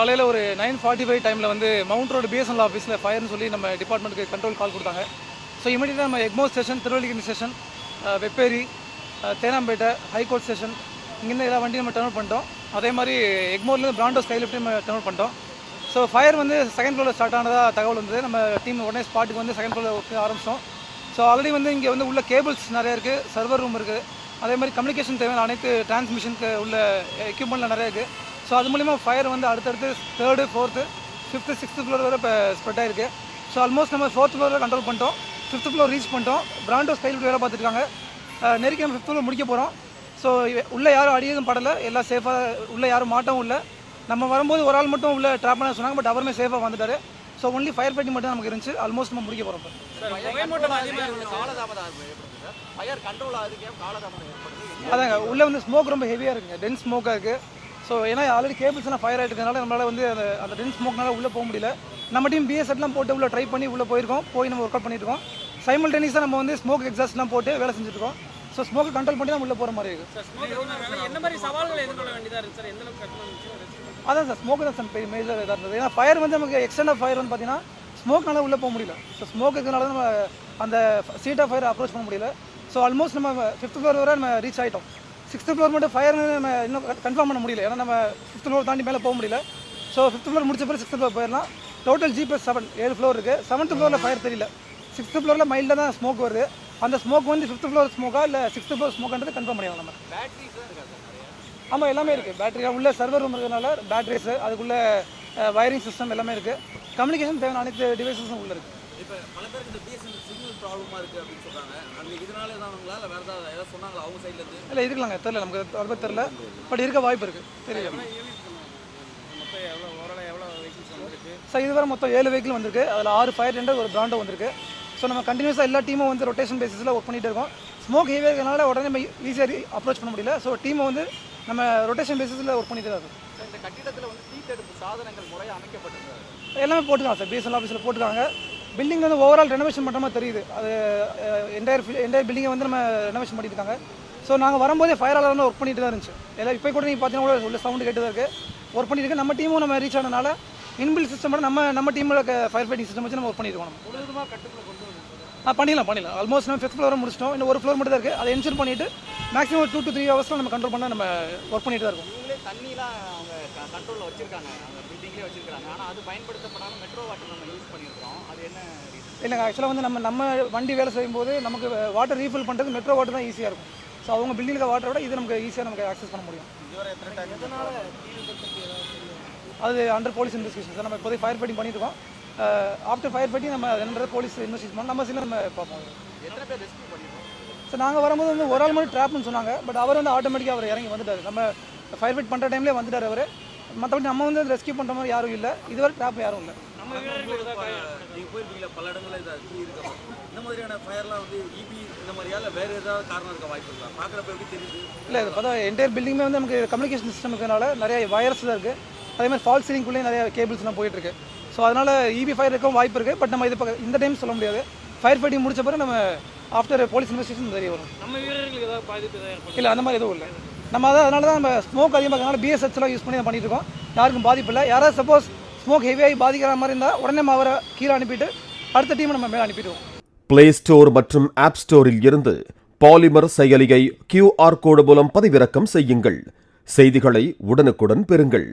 காலையில் ஒரு 9:45 டைமில் வந்து மவுண்ட் ரோடு பிஎஸ்என்எல் ஆஃபீஸில் ஃபயர்னு சொல்லி நம்ம டிபார்ட்மெண்ட்டுக்கு கண்ட்ரோல் கால் கொடுத்தாங்க. ஸோ இமீடியட்டாக நம்ம Egmore station, Thiruvallikeni station, Vepery, Teynampet, high court station இங்கேருந்து எல்லா வண்டியும் நம்ம டர்ன் பண்ணிட்டோம். அதே மாதிரி எக்மோர்லேருந்து பிராண்டோ ஸ்கைலிஃப்ட்டையும் நம்ம டர்ன் பண்ணிட்டோம். ஸோ ஃபயர் வந்து செகண்ட் ஃப்ளோரில் ஸ்டார்ட் ஆனதாக தகவல் வந்தது. நம்ம டீம் உடனே ஸ்பாட்டுக்கு வந்து செகண்ட் ஃப்ளோரில் ஒர்க் ஆரம்பித்தோம். ஸோ ஆல்ரெடி வந்து இங்கே வந்து உள்ள கேபிள்ஸ் நிறையா இருக்குது, சர்வர் ரூம் இருக்குது, அதே மாதிரி கம்யூனிகேஷன் தேவையான அனைத்து டிரான்ஸ்மிஷனுக்கு உள்ள எக்யூப்மெண்ட்டில் நிறையா இருக்குது. ஸோ அது மூலிமா ஃபயர் வந்து அடுத்தடுத்து 3rd, 4th, 5th, 6th floor வரை இப்போ ஸ்ப்ரெட் ஆகிருக்கு. ஸோ ஆல்மோஸ்ட் நம்ம 4th ஃப்ளோரில் கண்ட்ரோல் பண்ணிட்டோம், 5th ஃப்ளோர் ரீச் பண்ணிட்டோம். பிராண்டோ ஸ்கைலிஃப்ட் வேலை பார்த்துருக்காங்க. நெருக்கி நம்ம 5th ஃப்ளோர் முடிக்க போகிறோம். ஸோ உள்ளே யாரும் அடியதும் படலை, எல்லாம் சேஃபாக, உள்ளே யாரும் மாட்டவும் இல்லை. நம்ம வரும்போது ஒரு ஆள் மட்டும் உள்ளே ட்ராப் பண்ண சொன்னாங்க, பட் அவருமே சேஃபாக வந்துட்டார். ஸோ ஒன்லி ஃபயர் ஃபைட்டிங் மட்டும் நமக்கு இருந்துச்சு. ஆல்மோஸ்ட் நம்ம முடிக்க போகிறோம். அதாங்க உள்ளே வந்து ஸ்மோக் ரொம்ப ஹெவியாக இருக்குங்க, டென்ஸ் ஸ்மோக்காக இருக்குது. ஸோ ஏன்னா ஆல்ரெடி கேபிள்ஸ்லாம் ஃபயர் ஆகிட்டுனால நம்மளால் வந்து அந்த டென்ஸ் ஸ்மோக்னால உள்ளே போக முடியல. நம்ம டீம் பிஎஸ்எட்லாம் போட்டு உள்ளே ட்ரை பண்ணி உள்ளே போயிருக்கோம், போய் நம்ம ஒர்க் அவுட் பண்ணியிருக்கோம். சைமல்டேனியஸாக நம்ம வந்து ஸ்மோக் எக்ஸாஸ்ட்லாம் போட்டு வேலை செஞ்சுருக்கோம். ஸோ ஸ்மோக்கை கண்ட்ரோல் பண்ணி தான் உள்ளே போகிற மாதிரி இருக்குது. அதான் சார், ஸ்மோக்கு தான் சார் மேஜர் இதாக இருந்தது. ஏன்னா ஃபயர் வந்து நமக்கு எக்ஸ்டெண்ட் ஆஃப் ஃபயர் வந்து பார்த்தீங்கன்னா ஸ்மோக்னால உள்ளே போக முடியல. ஸோ ஸ்மோக் இருக்கிறனால நம்ம அந்த சீட் ஆஃப் ஃபயர் அப்ரோச் பண்ண முடியல. ஸோ ஆல்மோஸ்ட் நம்ம 5th ஃப்ளோர் வரை நம்ம ரீச் ஆகிட்டோம். 6th ஃப்ளோர் மட்டும் ஃபயர் நம்ம இன்னும் கன்ஃபார்ம் பண்ண முடியல, ஏன்னா நம்ம 5th ஃப்ளோர் தாண்டி மேலே போக முடியல. ஸோ 5th ஃப்ளோர் முடிச்ச பிறகு 6th ஃப்ளோர் போயிடலாம். டோட்டல் G+7 7 ஃப்ளோர் இருக்குது. 7th ஃப்ளோரில் ஃபயர் தெரியல, 6th ஃப்ளோரில் மைல்டாக தான் ஸ்மோக் வருது. அந்த ஸ்மோக் வந்து 5th ஃப்ளோர் ஸ்மோக்கா இல்லை 6th ஃப்ளோர் ஸ்மோக்கான்றது கன்ஃபார்ம் பண்ணிடலாம் நம்ம. ஆமாம், எல்லாமே இருக்குது. பேட்டரி உள்ள சர்வர் ரூம் இருக்கிறதுனால பேட்டரிஸு, அதுக்குள்ளே வயரிங் சிஸ்டம் எல்லாமே இருக்குது. கம்யூனிகேஷன் தேவையான அனைத்து டிவைசஸும் உள்ளே இருக்குது. இப்போ பல பேருக்கு இந்த பிஎஸ்என்எல் சிக்னல் ப்ராப்ளமாக இருக்குது அப்படின்னு சொல்கிறாங்க. அது இதனால தானுங்களா இல்லை வேறு ஏதாவது சொன்னாங்களா அவங்க சைட்லேருந்து? இல்லை இருக்கலாங்க, தெரியல, நமக்கு அதை தெரியல, பட் இருக்க வாய்ப்பு இருக்குது, தெரியல. சார் இதுவரை மொத்தம் 7 வெஹிக்கிள் வந்திருக்கு. அதில் 6 ஃபயர் டெண்டர், ஒரு பிராண்டோ வந்திருக்கு. ஸோ நம்ம கண்டினியூஸாக எல்லா டீமும் வந்து ரொட்டேஷன் பேசிஸில் ஒர்க் பண்ணிகிட்டு இருக்கோம். ஸ்மோக் ஹெவியாக இருக்கிறனால உடனே நம்ம ஈஸியாக அப்ரோச் பண்ண முடியல. ஸோ டீமை வந்து நம்ம ரொட்டேஷன் பேசிஸில் ஒர்க் பண்ணிட்டு தான் இருக்கும். இந்த கட்டிடத்தில் வந்து தீத்தடுப்பு சாதனங்கள் முறையாக அமைக்கப்பட்டிருக்காங்க, எல்லாமே போட்டுருக்காங்க சார். பிஎஸ்என்எல் ஆஃபீஸில் போட்டுருக்காங்க. பில்டிங் வந்து ஓவரால் ரெனோவேஷன் பண்ணுற மாதிரி தெரியுது. அது என்டையர் பில்டிங்கை வந்து நம்ம ரெனோவேஷன் பண்ணியிருக்காங்க. ஸோ நாங்கள் வரும்போதே ஃபயர் அலாரம் ஒர்க் பண்ணிட்டு தான் இருந்துச்சு. எல்லாம் இப்போ கூட நீங்கள் பார்த்தீங்கன்னா கூட உள்ள சவுண்டு கேட்டு தான் இருக்குது, ஒர்க் பண்ணியிருக்கு. நம்ம டீமும் நம்ம ரீச் ஆனதுனால இன்பில் சிஸ்டம் நம்ம டீமில் ஃபயர் ஃபைட்டிங் சிஸ்டம் வச்சு நம்ம ஒர்க் பண்ணியிருக்கோம். நம்ம முழுவதுமாக கட்டுக்குள்ள கொண்டு வந்து பண்ணிடலாம். ஆல்மோஸ்ட் நம்ம 5th ஃப்ளோரை முடிச்சிட்டோம். இன்னும் ஒரு ஃப்ளோர் மட்டும் தான் இருக்குது. அதை என்ஷூர் பண்ணிவிட்டு மேக்ஸிமம் 2 to 3 ஹவர்ஸில் நம்ம கண்ட்ரோல் பண்ண நம்ம ஒர்க் பண்ணிட்டு தான் இருக்கும். நீங்களே தண்ணிலாம் அவங்க கண்ட்ரோலில் வச்சுருக்காங்க, அவங்க பில்டிங்லேயே வச்சுருக்காங்க. ஆனால் அது பயன்படுத்தப்படாமல் மெட்ரோ வாட்டர் நம்ம யூஸ் பண்ணியிருக்கிறோம். அது என்ன ரீசன்? இல்லைங்க, ஆக்சுவலாக வந்து நம்ம வண்டி வேலை செய்யும்போது நமக்கு வாட்டர் ரீஃபில் பண்ணுறது மெட்ரோ வாட்டர் தான் ஈஸியாக இருக்கும். ஸோ அவங்க பில்டிங்கில் வாட்டரை விட இது நமக்கு ஈஸியாக நமக்கு ஆக்சஸ் பண்ண முடியும். அது அண்டர் போலீஸ் இன்வெஸ்டிகேஷன் சார். நம்ம இப்போதைக்கு ஃபயர் ஃபைட்டிங் பண்ணிட்டு இருக்கோம். ஆஃப்டர் ஃபயர் ஃபைட்டிங் நம்ம என்னன்ற போலீஸ் இன்வெஸ்டிகேஷன் பண்ணோம். நம்ம சில நம்ம பார்ப்போம். எத்தனை பேர் ரெஸ்க்யூ பண்ணியிருக்கோம் சார்? நாங்கள் வரும்போது வந்து ஒரு ஆள் மட்டும் ட்ராப்னு சொன்னாங்க, பட் அவர் வந்து ஆட்டோமேட்டிக்காக அவர் இறங்கி வந்துட்டார். நம்ம ஃபயர் ஃபைட் பண்ணுற டைம்லேயே வந்துட்டார் அவர். மற்றபடி நம்ம வந்து ரெஸ்க்யூ பண்ணுற மாதிரி யாரும் இல்லை, இதுவரை ட்ராப் யாரும் இல்லை. நம்ம நீங்கள் போயிருப்பீங்களா பல இடங்களில் இருக்கு. இந்த மாதிரியான ஃபயர்லாம் வந்து இபி இந்த மாதிரியா இல்லை வேறு ஏதாவது காரணம் இருக்க வாய்ப்பு இருக்கா? பார்க்குறப்ப எப்படி தெரியுது? இல்லை, இது பார்த்தா என்டையர் பில்டிங்குமே வந்து நமக்கு கம்யூனிகேஷன் சிஸ்டம் இருக்கிறனால நிறைய வயர்ஸ் தான் இருக்குது. அதே மாதிரி ஃபால்ஸ் சீலிங்குள்ளேயும் நிறைய கேபிள்ஸ்லாம் போயிட்டுருக்கு. ஸோ அதனால் இபி ஃபயர் இருக்கும் வாய்ப்பு இருக்குது. பட் நம்ம இது இந்த டைம் சொல்ல முடியாது. ஃபயர் ஃபைட்டிங் முடிச்ச பிறகு நம்ம ஆஃப்டர் போலீஸ் இன்வெஸ்டிகேஷன் தெரிய வரும். நம்ம வீரர்களுக்கு ஏதாவது பாதிப்பு இல்லை, அந்த மாதிரி எதுவும் இல்லை. நம்ம அதனால தான் நம்ம ஸ்மோக் அதிகமாக இருக்கிறனால பிஎஸ்எச்லாம் யூஸ் பண்ணி தான் பண்ணிட்டு இருக்கோம். யாருக்கும் பாதிப்பு இல்லை. யாராவது சப்போஸ் ஸ்மோக் ஹெவியாகி பாதிக்கிற மாதிரி இருந்தால் உடனே நம்ம அவரை கீழே அனுப்பிட்டு அடுத்த டீமை நம்ம மேலே அனுப்பிடுவோம். பிளே ஸ்டோர் மற்றும் ஆப் ஸ்டோரில் இருந்து பாலிமர் செயலியை QR கோடு மூலம் பதிவிறக்கம் செய்யுங்கள். செய்திகளை உடனுக்குடன் பெறுங்கள்.